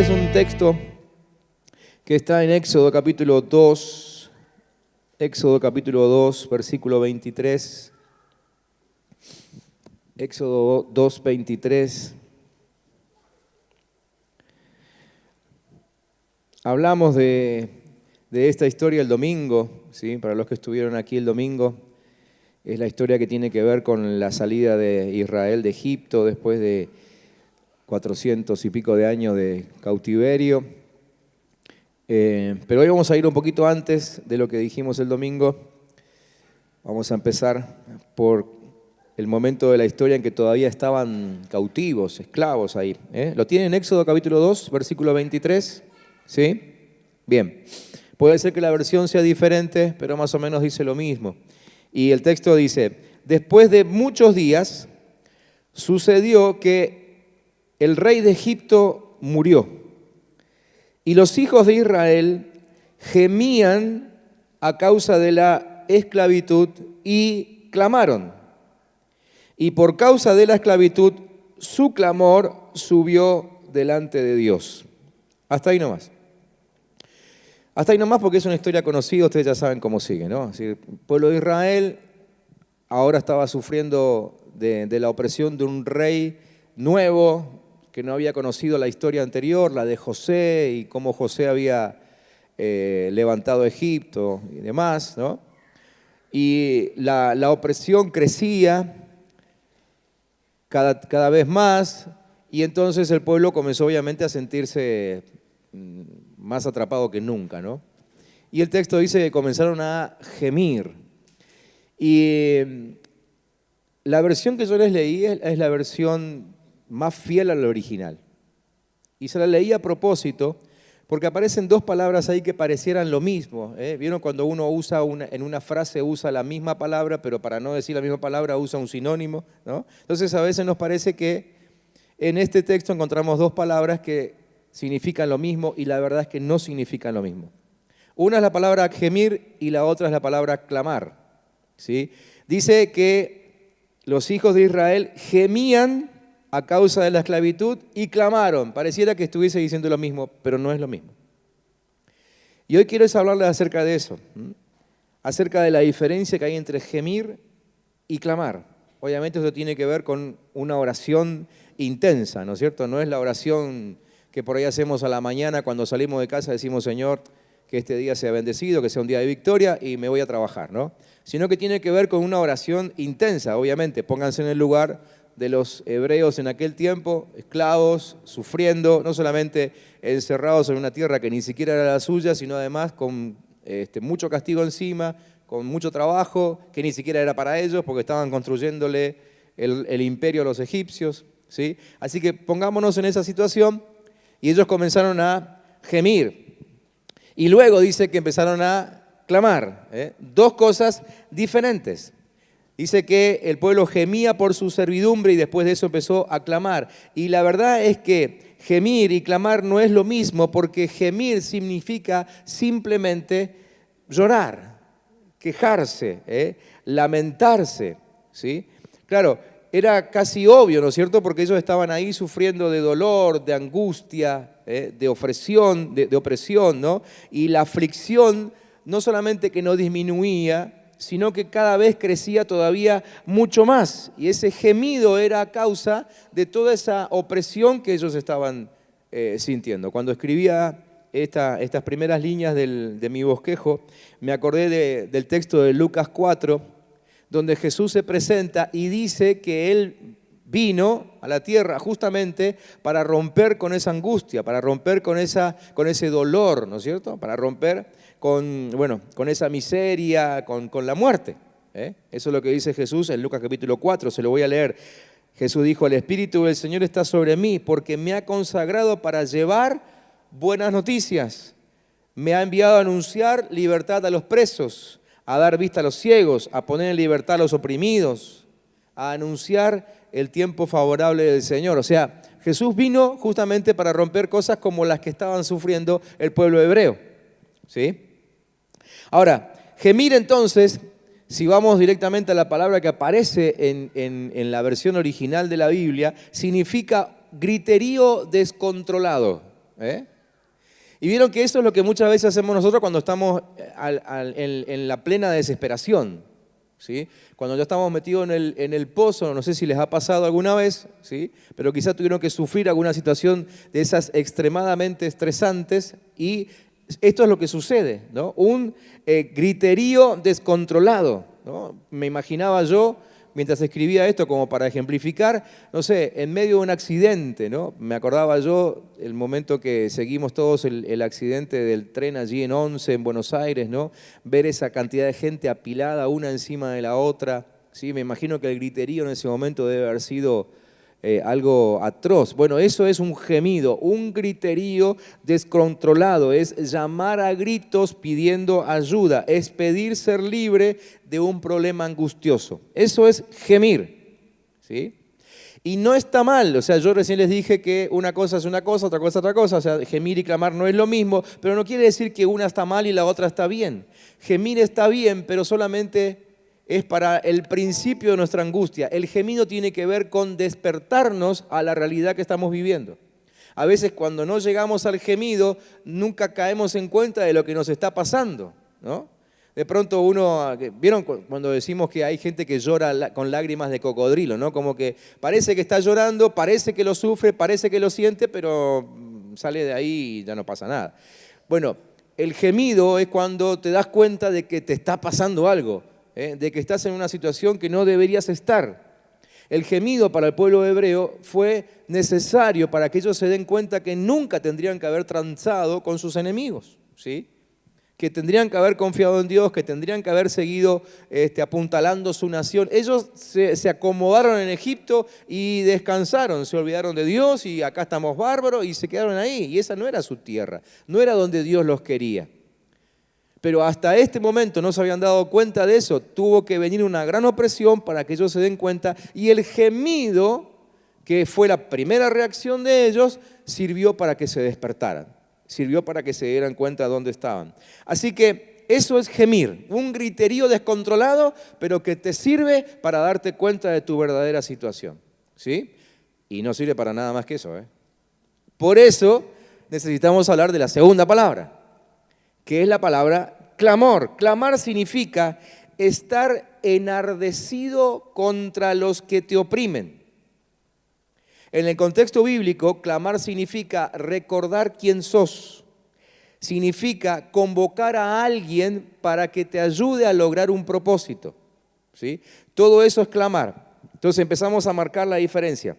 es un texto que está en Éxodo capítulo 2, versículo 23. Éxodo 2, 23. Hablamos de esta historia el domingo, ¿sí? Para los que estuvieron aquí el domingo, es la historia que tiene que ver con la salida de Israel de Egipto después de 400 y pico de años de cautiverio. Pero hoy vamos a ir un poquito antes de lo que dijimos el domingo. Vamos a empezar por el momento de la historia en que todavía estaban cautivos, esclavos ahí. ¿Lo tienen en Éxodo capítulo 2, versículo 23? ¿Sí? Bien. Puede ser que la versión sea diferente, pero más o menos dice lo mismo. Y el texto dice: después de muchos días sucedió que el rey de Egipto murió y los hijos de Israel gemían a causa de la esclavitud y clamaron. Y por causa de la esclavitud su clamor subió delante de Dios. Hasta ahí nomás. Hasta ahí nomás porque es una historia conocida, ustedes ya saben cómo sigue, ¿no? Es decir, el pueblo de Israel ahora estaba sufriendo de la opresión de un rey nuevo que no había conocido la historia anterior, la de José y cómo José había levantado Egipto y demás, ¿no? Y la opresión crecía cada vez más y entonces el pueblo comenzó obviamente a sentirse más atrapado que nunca, ¿no? Y el texto dice que comenzaron a gemir. Y la versión que yo les leí es la versión más fiel al original. Y se la leí a propósito porque aparecen dos palabras ahí que parecieran lo mismo. ¿Vieron cuando uno usa en una frase usa la misma palabra, pero para no decir la misma palabra usa un sinónimo, ¿no? Entonces a veces nos parece que en este texto encontramos dos palabras que significan lo mismo y la verdad es que no significan lo mismo. Una es la palabra gemir y la otra es la palabra clamar, ¿sí? Dice que los hijos de Israel gemían a causa de la esclavitud y clamaron. Pareciera que estuviese diciendo lo mismo, pero no es lo mismo. Y hoy quiero hablarles acerca de eso, acerca de la diferencia que hay entre gemir y clamar. Obviamente eso tiene que ver con una oración intensa, ¿no es cierto? No es la oración que por ahí hacemos a la mañana cuando salimos de casa, decimos: Señor, que este día sea bendecido, que sea un día de victoria y me voy a trabajar, ¿no? Sino que tiene que ver con una oración intensa, obviamente. Pónganse en el lugar de los hebreos en aquel tiempo, esclavos, sufriendo, no solamente encerrados en una tierra que ni siquiera era la suya, sino además con mucho castigo encima, con mucho trabajo que ni siquiera era para ellos porque estaban construyéndole el imperio a los egipcios, ¿sí? Así que pongámonos en esa situación y ellos comenzaron a gemir. Y luego dice que empezaron a clamar, dos cosas diferentes. Dice que el pueblo gemía por su servidumbre y después de eso empezó a clamar. Y la verdad es que gemir y clamar no es lo mismo, porque gemir significa simplemente llorar, quejarse, lamentarse, ¿sí? Claro, era casi obvio, ¿no es cierto? Porque ellos estaban ahí sufriendo de dolor, de angustia, de opresión, ¿no? Y la aflicción no solamente que no disminuía, sino que cada vez crecía todavía mucho más. Y ese gemido era a causa de toda esa opresión que ellos estaban sintiendo. Cuando escribía estas primeras líneas de mi bosquejo, me acordé del texto de Lucas 4, donde Jesús se presenta y dice que Él vino a la tierra justamente para romper con esa angustia, para romper con ese dolor, ¿no es cierto? Para romper con esa miseria, con la muerte. Eso es lo que dice Jesús en Lucas capítulo 4, se lo voy a leer. Jesús dijo: el Espíritu del Señor está sobre mí porque me ha consagrado para llevar buenas noticias. Me ha enviado a anunciar libertad a los presos, a dar vista a los ciegos, a poner en libertad a los oprimidos, a anunciar el tiempo favorable del Señor. O sea, Jesús vino justamente para romper cosas como las que estaban sufriendo el pueblo hebreo, ¿sí? Ahora, gemir entonces, si vamos directamente a la palabra que aparece en la versión original de la Biblia, significa griterío descontrolado. ¿Eh? Y vieron que eso es lo que muchas veces hacemos nosotros cuando estamos en la plena desesperación, ¿sí? Cuando ya estamos metidos en el pozo, no sé si les ha pasado alguna vez, ¿sí? Pero quizás tuvieron que sufrir alguna situación de esas extremadamente estresantes y esto es lo que sucede, ¿no? Un griterío descontrolado, ¿no? Me imaginaba yo, mientras escribía esto como para ejemplificar, no sé, en medio de un accidente, ¿no? Me acordaba yo el momento que seguimos todos el accidente del tren allí en Once, en Buenos Aires, ¿no? Ver esa cantidad de gente apilada una encima de la otra, ¿sí? Me imagino que el griterío en ese momento debe haber sido algo atroz. Bueno, eso es un gemido, un griterío descontrolado, es llamar a gritos pidiendo ayuda, es pedir ser libre de un problema angustioso. Eso es gemir, ¿sí? Y no está mal, o sea, yo recién les dije que una cosa es una cosa, otra cosa es otra cosa, o sea, gemir y clamar no es lo mismo, pero no quiere decir que una está mal y la otra está bien. Gemir está bien, pero solamente es para el principio de nuestra angustia. El gemido tiene que ver con despertarnos a la realidad que estamos viviendo. A veces cuando no llegamos al gemido, nunca caemos en cuenta de lo que nos está pasando, ¿no? De pronto uno, ¿vieron cuando decimos que hay gente que llora con lágrimas de cocodrilo, ¿no? Como que parece que está llorando, parece que lo sufre, parece que lo siente, pero sale de ahí y ya no pasa nada. Bueno, el gemido es cuando te das cuenta de que te está pasando algo, de que estás en una situación que no deberías estar. El gemido para el pueblo hebreo fue necesario para que ellos se den cuenta que nunca tendrían que haber transado con sus enemigos, ¿sí? Que tendrían que haber confiado en Dios, que tendrían que haber seguido apuntalando su nación. Ellos se acomodaron en Egipto y descansaron, se olvidaron de Dios y acá estamos bárbaros y se quedaron ahí. Y esa no era su tierra, no era donde Dios los quería. Pero hasta este momento no se habían dado cuenta de eso. Tuvo que venir una gran opresión para que ellos se den cuenta. Y el gemido, que fue la primera reacción de ellos, sirvió para que se despertaran. Sirvió para que se dieran cuenta de dónde estaban. Así que eso es gemir. Un griterío descontrolado, pero que te sirve para darte cuenta de tu verdadera situación, ¿sí? Y no sirve para nada más que eso, ¿eh? Por eso necesitamos hablar de la segunda palabra, que es la palabra clamor. Clamar significa estar enardecido contra los que te oprimen. En el contexto bíblico, clamar significa recordar quién sos. Significa convocar a alguien para que te ayude a lograr un propósito, ¿sí? Todo eso es clamar. Entonces empezamos a marcar la diferencia.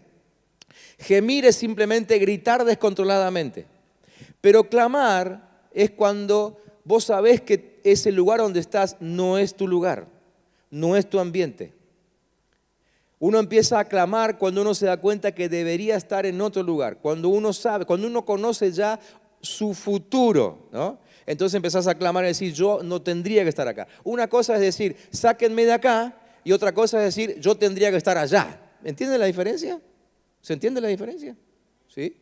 Gemir es simplemente gritar descontroladamente, pero clamar es cuando vos sabés que ese lugar donde estás no es tu lugar, no es tu ambiente. Uno empieza a clamar cuando uno se da cuenta que debería estar en otro lugar, cuando uno sabe, cuando uno conoce ya su futuro, ¿no? Entonces empezás a clamar y decir, yo no tendría que estar acá. Una cosa es decir, sáquenme de acá, y otra cosa es decir, yo tendría que estar allá. ¿Entienden la diferencia? ¿Se entiende la diferencia? ¿Sí?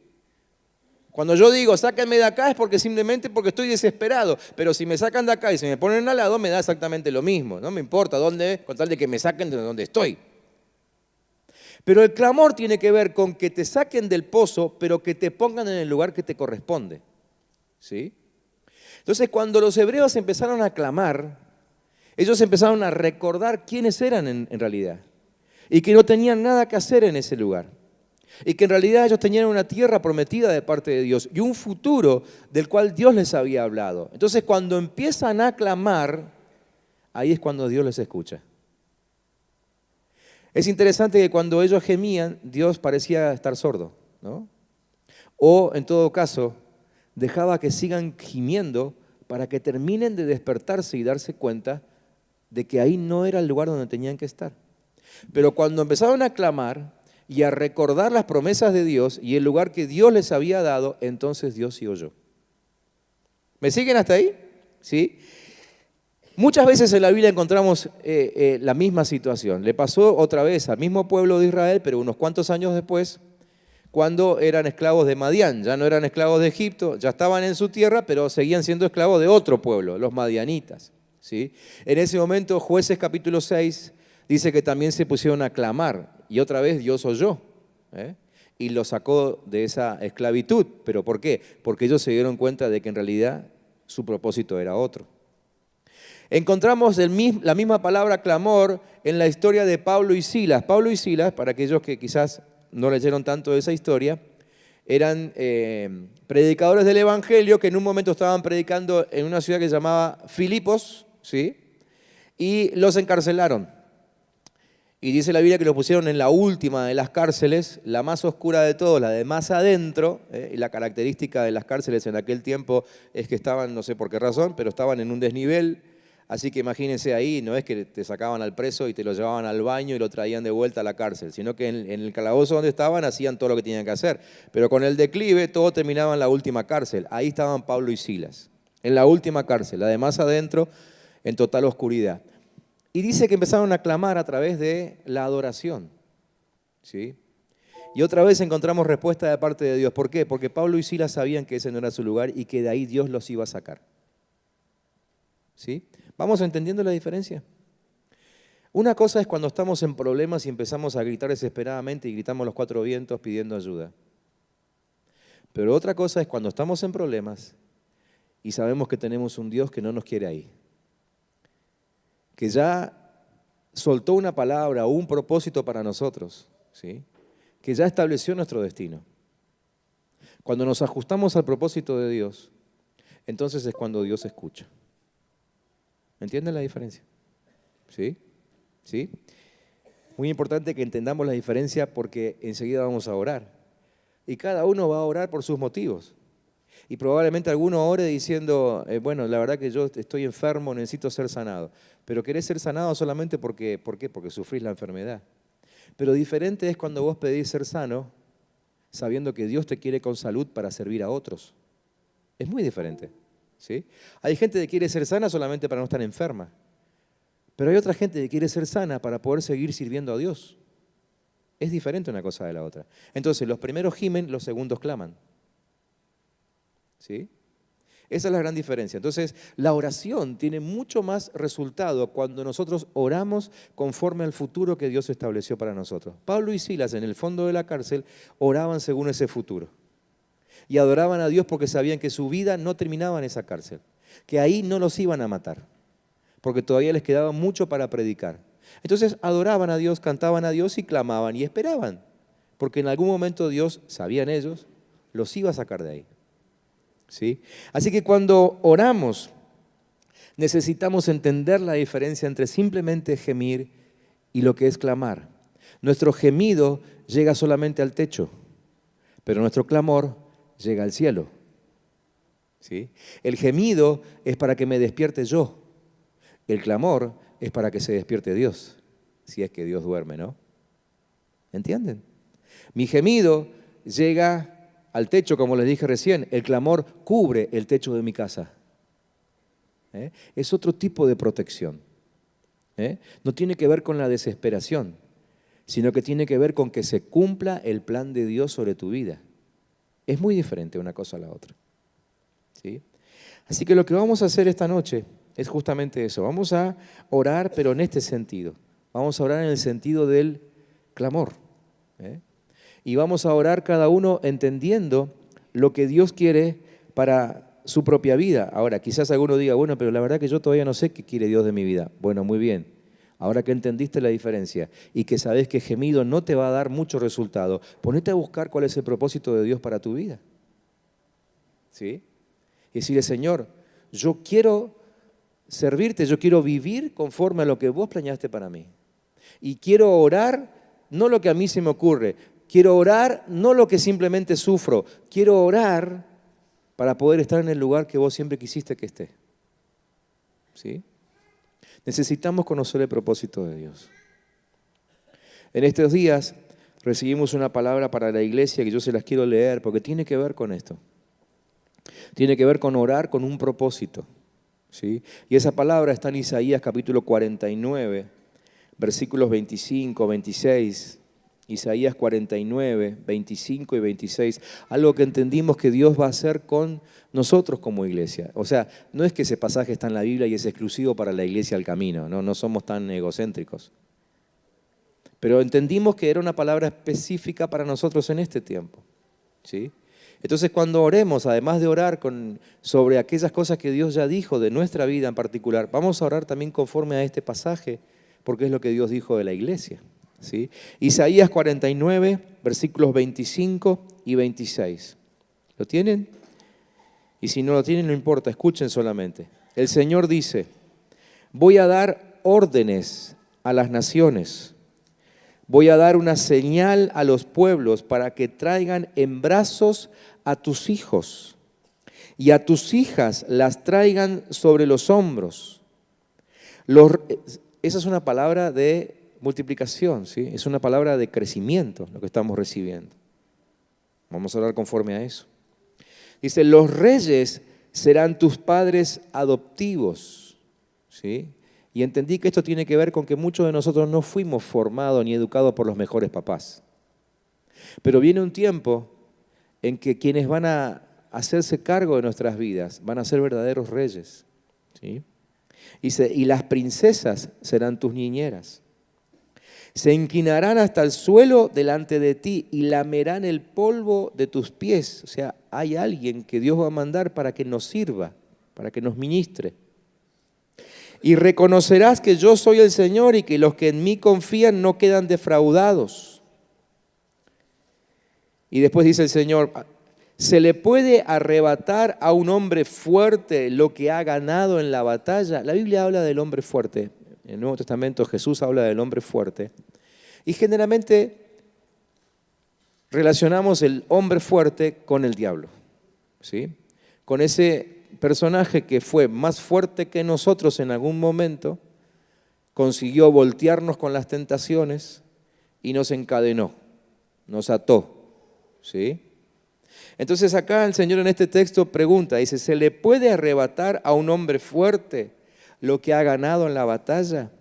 Cuando yo digo, sáquenme de acá es porque simplemente porque estoy desesperado, pero si me sacan de acá y se me ponen al lado, me da exactamente lo mismo, no me importa dónde, con tal de que me saquen de donde estoy. Pero el clamor tiene que ver con que te saquen del pozo, pero que te pongan en el lugar que te corresponde, ¿sí? Entonces, cuando los hebreos empezaron a clamar, ellos empezaron a recordar quiénes eran en realidad y que no tenían nada que hacer en ese lugar. Y que en realidad ellos tenían una tierra prometida de parte de Dios y un futuro del cual Dios les había hablado. Entonces, cuando empiezan a clamar, ahí es cuando Dios les escucha. Es interesante que cuando ellos gemían, Dios parecía estar sordo, ¿no? O, en todo caso, dejaba que sigan gimiendo para que terminen de despertarse y darse cuenta de que ahí no era el lugar donde tenían que estar. Pero cuando empezaron a clamar y a recordar las promesas de Dios y el lugar que Dios les había dado, entonces Dios sí oyó. ¿Me siguen hasta ahí? ¿Sí? Muchas veces en la Biblia encontramos la misma situación. Le pasó otra vez al mismo pueblo de Israel, pero unos cuantos años después, cuando eran esclavos de Madián. Ya no eran esclavos de Egipto, ya estaban en su tierra, pero seguían siendo esclavos de otro pueblo, los madianitas, ¿sí? En ese momento, Jueces capítulo 6 dice que también se pusieron a clamar y otra vez Dios oyó, y los sacó de esa esclavitud. ¿Pero por qué? Porque ellos se dieron cuenta de que en realidad su propósito era otro. Encontramos la misma palabra clamor en la historia de Pablo y Silas. Pablo y Silas, para aquellos que quizás no leyeron tanto de esa historia, eran predicadores del Evangelio que en un momento estaban predicando en una ciudad que se llamaba Filipos, ¿sí? Y los encarcelaron. Y dice la Biblia que los pusieron en la última de las cárceles, la más oscura de todas, la de más adentro. Y la característica de las cárceles en aquel tiempo es que estaban, no sé por qué razón, pero estaban en un desnivel. Así que imagínense ahí, no es que te sacaban al preso y te lo llevaban al baño y lo traían de vuelta a la cárcel, sino que en el calabozo donde estaban hacían todo lo que tenían que hacer. Pero con el declive todo terminaba en la última cárcel. Ahí estaban Pablo y Silas, en la última cárcel, la de más adentro, en total oscuridad. Y dice que empezaron a clamar a través de la adoración, ¿sí? Y otra vez encontramos respuesta de parte de Dios. ¿Por qué? Porque Pablo y Silas sabían que ese no era su lugar y que de ahí Dios los iba a sacar. ¿Sí? ¿Vamos entendiendo la diferencia? Una cosa es cuando estamos en problemas y empezamos a gritar desesperadamente y gritamos los cuatro vientos pidiendo ayuda. Pero otra cosa es cuando estamos en problemas y sabemos que tenemos un Dios que no nos quiere ahí, que ya soltó una palabra o un propósito para nosotros, ¿sí? Que ya estableció nuestro destino. Cuando nos ajustamos al propósito de Dios, entonces es cuando Dios escucha. ¿Entienden la diferencia? ¿Sí? ¿Sí? Muy importante que entendamos la diferencia porque enseguida vamos a orar. Y cada uno va a orar por sus motivos. Y probablemente alguno ore diciendo, bueno, la verdad que yo estoy enfermo, necesito ser sanado. Pero querés ser sanado solamente porque, ¿por qué? Porque sufrís la enfermedad. Pero diferente es cuando vos pedís ser sano sabiendo que Dios te quiere con salud para servir a otros. Es muy diferente. ¿Sí? Hay gente que quiere ser sana solamente para no estar enferma, pero hay otra gente que quiere ser sana para poder seguir sirviendo a Dios. Es diferente una cosa de la otra. Entonces, los primeros gimen, los segundos claman. ¿Sí? Esa es la gran diferencia. Entonces, la oración tiene mucho más resultado cuando nosotros oramos conforme al futuro que Dios estableció para nosotros. Pablo y Silas, en el fondo de la cárcel, oraban según ese futuro. Y adoraban a Dios porque sabían que su vida no terminaba en esa cárcel, que ahí no los iban a matar, porque todavía les quedaba mucho para predicar. Entonces adoraban a Dios, cantaban a Dios y clamaban y esperaban, porque en algún momento Dios, sabían ellos, los iba a sacar de ahí. ¿Sí? Así que cuando oramos, necesitamos entender la diferencia entre simplemente gemir y lo que es clamar. Nuestro gemido llega solamente al techo, pero nuestro clamor llega al cielo. ¿Sí? El gemido es para que me despierte yo. El clamor es para que se despierte Dios, si es que Dios duerme, ¿no? ¿Entienden? Mi gemido llega al techo, como les dije recién. El clamor cubre el techo de mi casa. Es otro tipo de protección. No tiene que ver con la desesperación, sino que tiene que ver con que se cumpla el plan de Dios sobre tu vida. Es muy diferente una cosa a la otra. ¿Sí? Así que lo que vamos a hacer esta noche es justamente eso. Vamos a orar, pero en este sentido. Vamos a orar en el sentido del clamor. Y vamos a orar cada uno entendiendo lo que Dios quiere para su propia vida. Ahora, quizás alguno diga, bueno, pero la verdad que yo todavía no sé qué quiere Dios de mi vida. Bueno, muy bien. Ahora que entendiste la diferencia y que sabes que gemido no te va a dar mucho resultado, ponete a buscar cuál es el propósito de Dios para tu vida. ¿Sí? Y decirle, Señor, yo quiero servirte, yo quiero vivir conforme a lo que vos planeaste para mí. Y quiero orar no lo que a mí se me ocurre, quiero orar no lo que simplemente sufro, quiero orar para poder estar en el lugar que vos siempre quisiste que esté. ¿Sí? Necesitamos conocer el propósito de Dios. En estos días recibimos una palabra para la iglesia que yo se las quiero leer porque tiene que ver con esto. Tiene que ver con orar con un propósito. ¿Sí? Y esa palabra está en Isaías capítulo 49, versículos 25, 26. Isaías 49, 25 y 26. Algo que entendimos que Dios va a hacer con nosotros como iglesia. O sea, no es que ese pasaje está en la Biblia y es exclusivo para la iglesia al camino. No somos tan egocéntricos. Pero entendimos que era una palabra específica para nosotros en este tiempo, ¿sí? Entonces, cuando oremos, además de orar sobre aquellas cosas que Dios ya dijo de nuestra vida en particular, vamos a orar también conforme a este pasaje, porque es lo que Dios dijo de la iglesia, ¿sí? Isaías 49, versículos 25 y 26. ¿Lo tienen? Y si no lo tienen, no importa, escuchen solamente. El Señor dice: voy a dar órdenes a las naciones. Voy a dar una señal a los pueblos para que traigan en brazos a tus hijos y a tus hijas las traigan sobre los hombros. Esa es una palabra de multiplicación, ¿sí? Es una palabra de crecimiento lo que estamos recibiendo. Vamos a hablar conforme a eso. Dice, los reyes serán tus padres adoptivos, ¿sí? Y entendí que esto tiene que ver con que muchos de nosotros no fuimos formados ni educados por los mejores papás. Pero viene un tiempo en que quienes van a hacerse cargo de nuestras vidas van a ser verdaderos reyes, ¿sí? Y las princesas serán tus niñeras. Se inclinarán hasta el suelo delante de ti y lamerán el polvo de tus pies. O sea, hay alguien que Dios va a mandar para que nos sirva, para que nos ministre. Y reconocerás que yo soy el Señor y que los que en mí confían no quedan defraudados. Y después dice el Señor, ¿se le puede arrebatar a un hombre fuerte lo que ha ganado en la batalla? La Biblia habla del hombre fuerte. En el Nuevo Testamento Jesús habla del hombre fuerte. Y generalmente relacionamos el hombre fuerte con el diablo, ¿sí? Con ese personaje que fue más fuerte que nosotros en algún momento, consiguió voltearnos con las tentaciones y nos encadenó, nos ató, ¿sí? Entonces acá el Señor en este texto pregunta, dice, ¿se le puede arrebatar a un hombre fuerte lo que ha ganado en la batalla?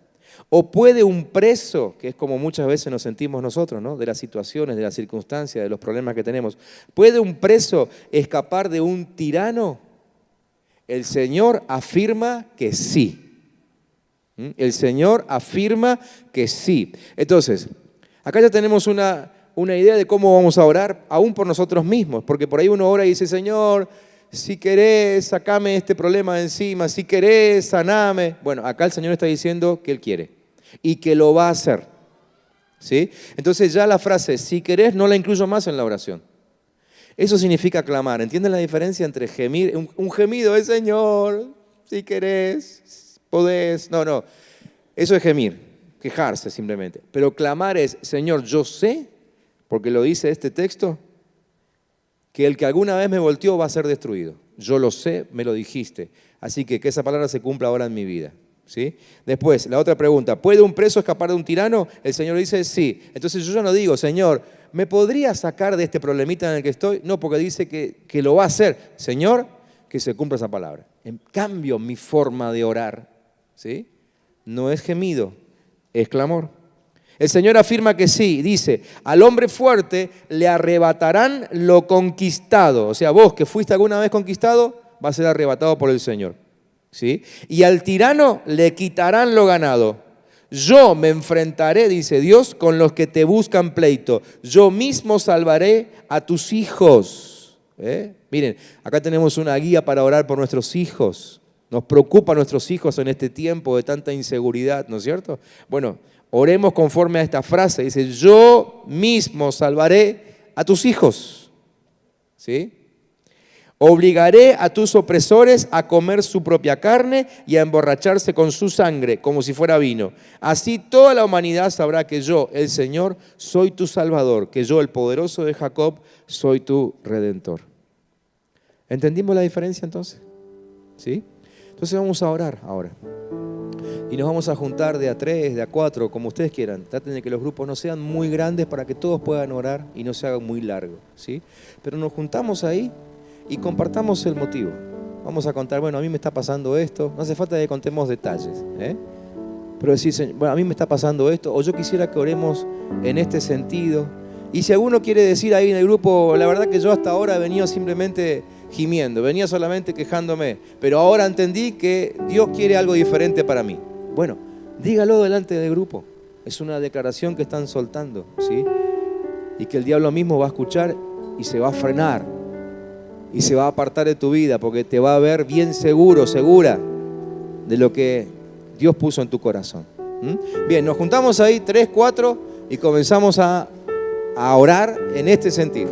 ¿O puede un preso, que es como muchas veces nos sentimos nosotros, ¿no? De las situaciones, de las circunstancias, de los problemas que tenemos, ¿puede un preso escapar de un tirano? El Señor afirma que sí. El Señor afirma que sí. Entonces, acá ya tenemos una idea de cómo vamos a orar, aún por nosotros mismos, porque por ahí uno ora y dice, Señor, si querés, sacame este problema de encima, si querés, saname. Bueno, acá el Señor está diciendo que Él quiere y que lo va a hacer, ¿sí? Entonces ya la frase, si querés, no la incluyo más en la oración. Eso significa clamar. ¿Entienden la diferencia entre gemir? Un gemido es, Señor, si querés, podés. No, eso es gemir, quejarse simplemente. Pero clamar es, Señor, yo sé, porque lo dice este texto, que el que alguna vez me volteó va a ser destruido. Yo lo sé, me lo dijiste. Así que esa palabra se cumpla ahora en mi vida, ¿sí? Después, la otra pregunta, ¿puede un preso escapar de un tirano? El Señor dice, sí. Entonces yo ya no digo, Señor, ¿me podría sacar de este problemita en el que estoy? No, porque dice que lo va a hacer. Señor, que se cumpla esa palabra. En cambio, mi forma de orar, ¿sí? No es gemido, es clamor. El Señor afirma que sí, dice, al hombre fuerte le arrebatarán lo conquistado. O sea, vos que fuiste alguna vez conquistado, vas a ser arrebatado por el Señor, ¿sí? Y al tirano le quitarán lo ganado. Yo me enfrentaré, dice Dios, con los que te buscan pleito. Yo mismo salvaré a tus hijos. Miren, acá tenemos una guía para orar por nuestros hijos. Nos preocupan nuestros hijos en este tiempo de tanta inseguridad, ¿no es cierto? Bueno, oremos conforme a esta frase. Dice, yo mismo salvaré a tus hijos, ¿sí? Obligaré a tus opresores a comer su propia carne y a emborracharse con su sangre, como si fuera vino. Así toda la humanidad sabrá que yo, el Señor, soy tu Salvador, que yo, el poderoso de Jacob, soy tu Redentor. ¿Entendimos la diferencia entonces? ¿Sí? Entonces vamos a orar ahora. Y nos vamos a juntar de a 3, de a 4, como ustedes quieran. Traten de que los grupos no sean muy grandes para que todos puedan orar y no se hagan muy largos, ¿sí? Pero nos juntamos ahí y compartamos el motivo. Vamos a contar, bueno, a mí me está pasando esto. No hace falta que contemos detalles, pero decir, bueno, a mí me está pasando esto, o yo quisiera que oremos en este sentido. Y si alguno quiere decir ahí en el grupo, la verdad que yo hasta ahora he venido simplemente gimiendo, venía solamente quejándome, pero ahora entendí que Dios quiere algo diferente para mí. Bueno, dígalo delante del grupo, Es una declaración que están soltando, ¿sí? Y que el diablo mismo va a escuchar y se va a frenar. Y se va a apartar de tu vida porque te va a ver bien seguro, segura de lo que Dios puso en tu corazón. Bien, nos juntamos ahí 3, 4 y comenzamos a orar en este sentido,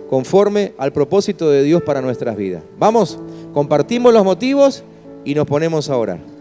conforme al propósito de Dios para nuestras vidas. Vamos, compartimos los motivos y nos ponemos a orar.